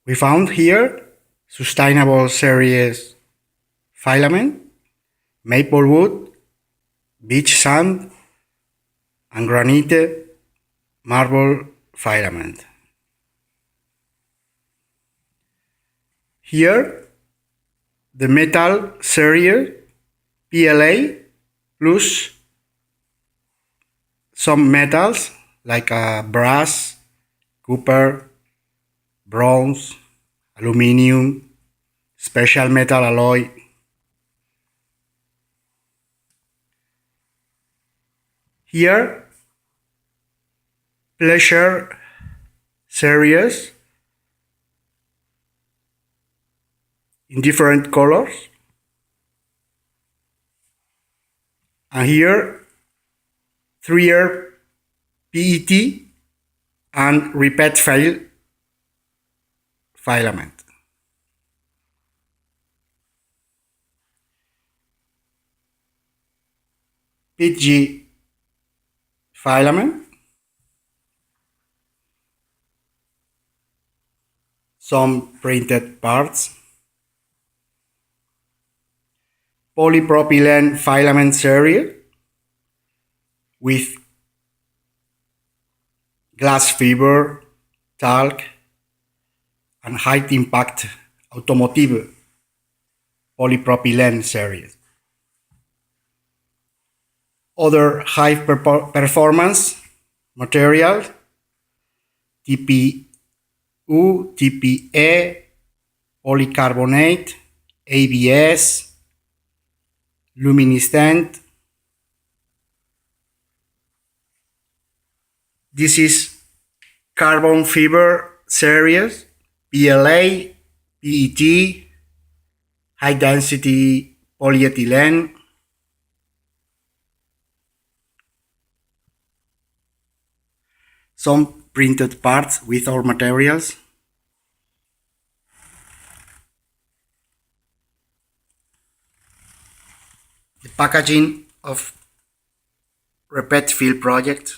We found here sustainable series filament, maple wood, beach sand, and granite marble filament. Here, the metal series PLA plus some metals like brass, copper, bronze, aluminum, special metal alloy. Here, pleasure series in different colors. And here, 3R PET and repeat fail filament. PG filament, some printed parts, polypropylene filament series with glass fiber, talc, and high impact automotive polypropylene series. Other high performance materials, TPU, TPA, polycarbonate, ABS, luminescent. This is carbon fiber series, PLA, PET, high density polyethylene. Some printed parts with our materials. The packaging of repeat fill project.